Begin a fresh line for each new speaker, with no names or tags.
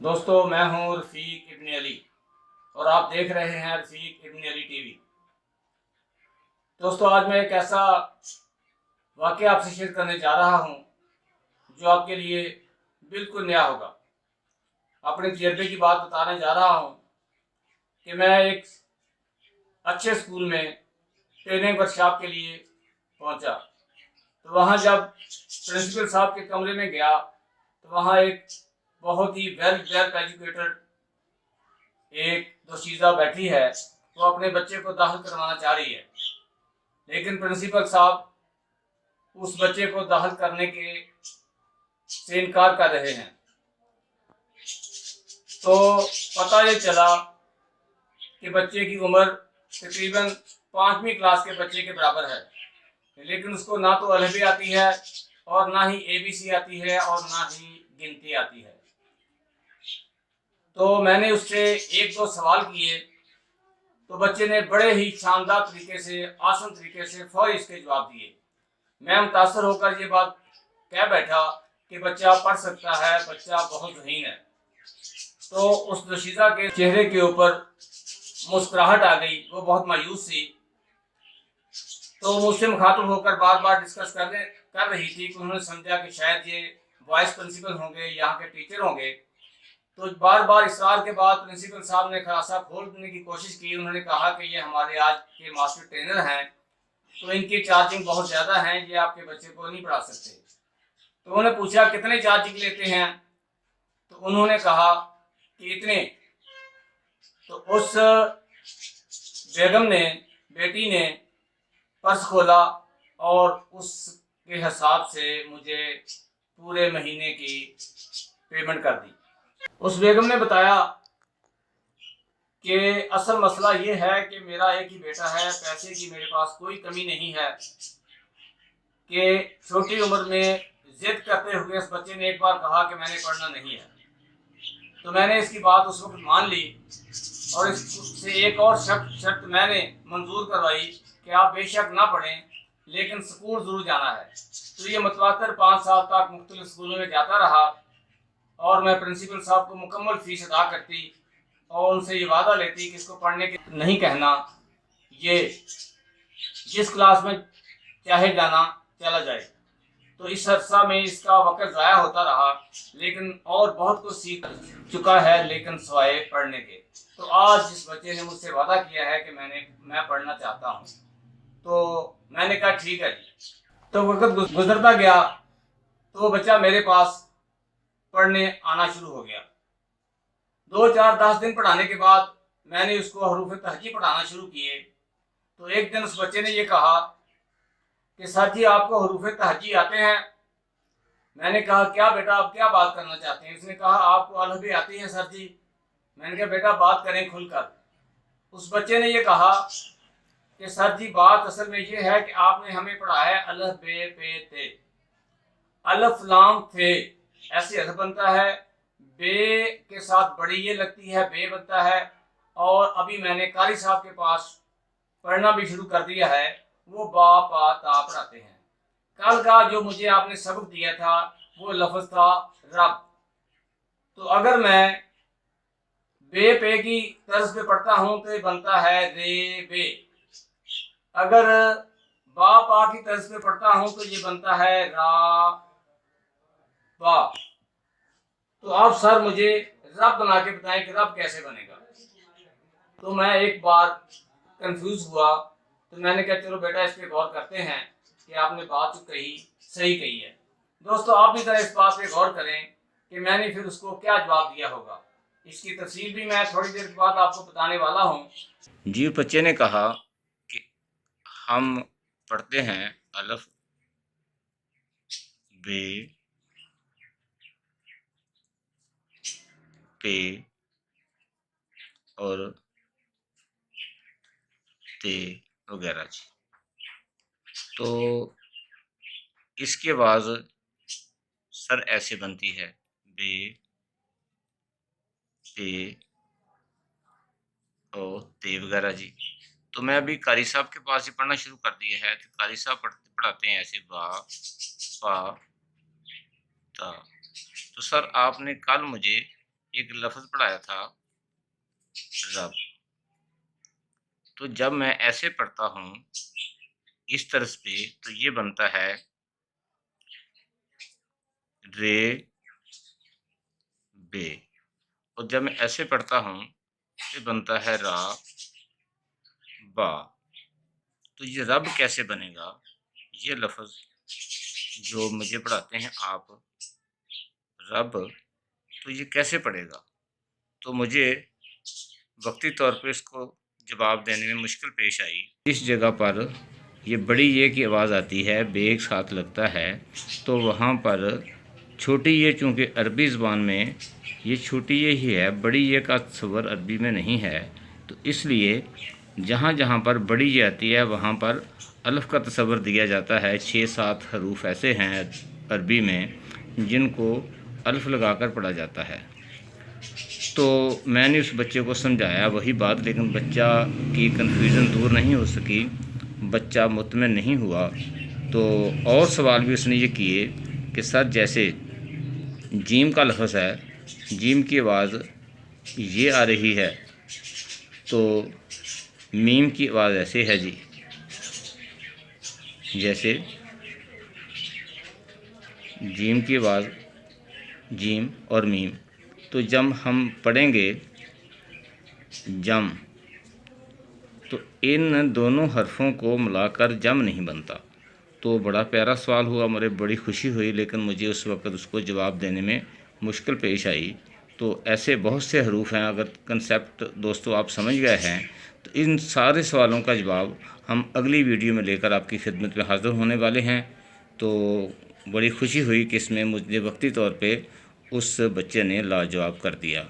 دوستو میں ہوں رفیق ابن علی اور آپ دیکھ رہے ہیں رفیق ابن علی ٹی وی۔ دوستو آج میں ایک ایسا واقعہ آپ سے شیئر کرنے جا رہا ہوں جو آپ کے لیے بالکل نیا ہوگا۔ اپنے تجربے کی بات بتانے جا رہا ہوں کہ میں ایک اچھے اسکول میں ٹریننگ ورکشاپ کے لیے پہنچا، تو وہاں جب پرنسپل صاحب کے کمرے میں گیا تو وہاں ایک بہت ہی ویل ایجوکیٹڈ ایک دوشیزہ بیٹھی ہے، وہ اپنے بچے کو داخل کروانا چاہ رہی ہے، لیکن پرنسپل صاحب اس بچے کو داخل کرنے سے انکار کر رہے ہیں۔ تو پتہ یہ چلا کہ بچے کی عمر تقریباً 5ویں کلاس کے بچے کے برابر ہے، لیکن اس کو نہ تو الفبے آتی ہے اور نہ ہی ABC آتی ہے اور نہ ہی گنتی آتی ہے۔ تو میں نے اس سے ایک دو سوال کیے تو بچے نے بڑے ہی شاندار طریقے سے، آسان طریقے سے فوری اس کے جواب دیے۔ میں متاثر ہو کر یہ بات کہہ بیٹھا کہ بچہ پڑھ سکتا ہے، بچہ بہت ذہین ہے۔ تو اس دوشیزہ کے چہرے کے اوپر مسکراہٹ آ گئی، وہ بہت مایوس تھی۔ تو مجھ سے مخاطب ہو کر بار بار ڈسکس کر رہی تھی کہ انہوں نے سمجھا کہ شاید یہ وائس پرنسپل ہوں گے، یہاں کے ٹیچر ہوں گے۔ تو بار بار اصرار کے بعد پرنسپل صاحب نے خلاصہ کھولنے کی کوشش کی۔ انہوں نے کہا کہ یہ ہمارے آج کے ماسٹر ٹرینر ہیں، تو ان کی چارجنگ بہت زیادہ ہیں، یہ آپ کے بچے کو نہیں پڑھا سکتے۔ تو انہوں نے پوچھا کتنے چارجنگ لیتے ہیں، تو انہوں نے کہا کہ اتنے۔ تو اس بیٹی نے پرس کھولا اور اس کے حساب سے مجھے پورے مہینے کی پیمنٹ کر دی۔ اس بیگم نے بتایا کہ اصل مسئلہ یہ ہے کہ میرا ایک ہی بیٹا ہے، پیسے کی میرے پاس کوئی کمی نہیں ہے، کہ چھوٹی عمر میں ضد کرتے ہوئے اس بچے نے ایک بار کہا کہ میں نے پڑھنا نہیں ہے۔ تو میں نے اس کی بات اس وقت مان لی اور اس سے ایک اور شرط میں نے منظور کروائی کہ آپ بے شک نہ پڑھیں لیکن اسکول ضرور جانا ہے۔ تو یہ متواتر 5 سال تک مختلف اسکولوں میں جاتا رہا اور میں پرنسپل صاحب کو مکمل فیس ادا کرتی اور ان سے یہ وعدہ لیتی کہ اس کو پڑھنے کے نہیں کہنا، یہ جس کلاس میں چاہے جانا چلا جائے۔ تو اس عرصہ میں اس کا وقت ضائع ہوتا رہا، لیکن اور بہت کچھ سیکھ چکا ہے لیکن سوائے پڑھنے کے۔ تو آج جس بچے نے مجھ سے وعدہ کیا ہے کہ میں پڑھنا چاہتا ہوں، تو میں نے کہا ٹھیک ہے جی۔ تو وقت گزرتا گیا تو وہ بچہ میرے پاس پڑھنے آنا شروع ہو گیا۔ 2 4 10 دن پڑھانے کے بعد میں نے اس کو حروف تہجی پڑھانا شروع کیے۔ تو ایک دن اس بچے نے یہ کہا کہ سر جی آپ کو حروف تہجی آتے ہیں؟ میں نے کہا کیا بیٹا آپ کیا بات کرنا چاہتے ہیں؟ اس نے کہا آپ کو الفبے آتی ہے سر جی؟ میں نے کہا بیٹا بات کریں کھل کر۔ اس بچے نے یہ کہا کہ سر جی بات اصل میں یہ ہے کہ آپ نے ہمیں پڑھایا ہے الف بے پے تے، الف لام تھے ایسے حرف بنتا ہے، بے کے ساتھ بڑی یہ لگتی ہے بے بنتا ہے، اور ابھی میں نے قاری صاحب کے پاس پڑھنا بھی شروع کر دیا ہے، وہ با پا تا پڑھاتے ہیں۔ کل کا جو مجھے آپ نے سبق دیا تھا وہ لفظ تھا رب۔ تو اگر میں بے پے کی طرز پہ پڑھتا ہوں تو یہ بنتا ہے رے بے، اگر با پا کی طرز پہ پڑھتا ہوں تو یہ بنتا ہے را با۔ تو آپ سر مجھے رب بنا کے بتائیں کہ رب کیسے بنے گا؟ تو میں ایک بار کنفیوز ہوا، تو میں نے کہا چلو بیٹا اس پہ غور کرتے ہیں کہ آپ نے بات جو کہی صحیح کہی ہے۔ دوستو آپ بھی ذرا اس بات پہ غور کریں کہ میں نے پھر اس کو کیا جواب دیا ہوگا۔ اس کی تفصیل بھی میں تھوڑی دیر کے بعد آپ کو بتانے والا ہوں۔
جی بچے نے کہا کہ ہم پڑھتے ہیں الف بے پے اور تے وغیرہ جی۔ تو اس کی آواز سر ایسے بنتی ہے بے پے اور تے وغیرہ جی۔ تو میں ابھی قاری صاحب کے پاس ہی پڑھنا شروع کر دیا ہے، تو قاری صاحب پڑھاتے ہیں ایسے با پا تا۔ تو سر آپ نے کل مجھے ایک لفظ پڑھایا تھا رب. تو جب میں ایسے پڑھتا ہوں اس طرز پہ تو یہ بنتا ہے رے بے، اور جب میں ایسے پڑھتا ہوں یہ بنتا ہے را با. تو یہ رب کیسے بنے گا؟ یہ لفظ جو مجھے پڑھاتے ہیں آپ رب، تو یہ کیسے پڑھے گا؟ تو مجھے وقتی طور پہ اس کو جواب دینے میں مشکل پیش آئی. اس جگہ پر یہ بڑی یہ کی آواز آتی ہے، بے ایک ساتھ لگتا ہے، تو وہاں پر چھوٹی یہ چونکہ عربی زبان میں یہ چھوٹی یہ ہی ہے، بڑی یہ کا تصور عربی میں نہیں ہے، تو اس لیے جہاں جہاں پر بڑی یہ آتی ہے وہاں پر الف کا تصور دیا جاتا ہے. 6-7 حروف ایسے ہیں عربی میں جن کو الف لگا کر پڑھا جاتا ہے. تو میں نے اس بچے کو سمجھایا وہی بات، لیکن بچہ کی کنفیوژن دور نہیں ہو سکی، بچہ مطمئن نہیں ہوا. تو اور سوال بھی اس نے یہ کیے کہ سر جیسے جیم کا لفظ ہے، جیم کی آواز یہ آ رہی ہے تو میم کی آواز ایسے ہے جی، جیسے جیم کی آواز جیم اور میم. تو جب ہم پڑھیں گے جم تو ان دونوں حرفوں کو ملا کر جم نہیں بنتا. تو بڑا پیارا سوال ہوا، مجھے بڑی خوشی ہوئی، لیکن مجھے اس وقت اس کو جواب دینے میں مشکل پیش آئی. تو ایسے بہت سے حروف ہیں، اگر کنسیپٹ دوستو آپ سمجھ گئے ہیں تو ان سارے سوالوں کا جواب ہم اگلی ویڈیو میں لے کر آپ کی خدمت میں حاضر ہونے والے ہیں. تو بڑی خوشی ہوئی کہ اس میں مجھے وقتی طور پہ اس بچے نے لاجواب کر دیا.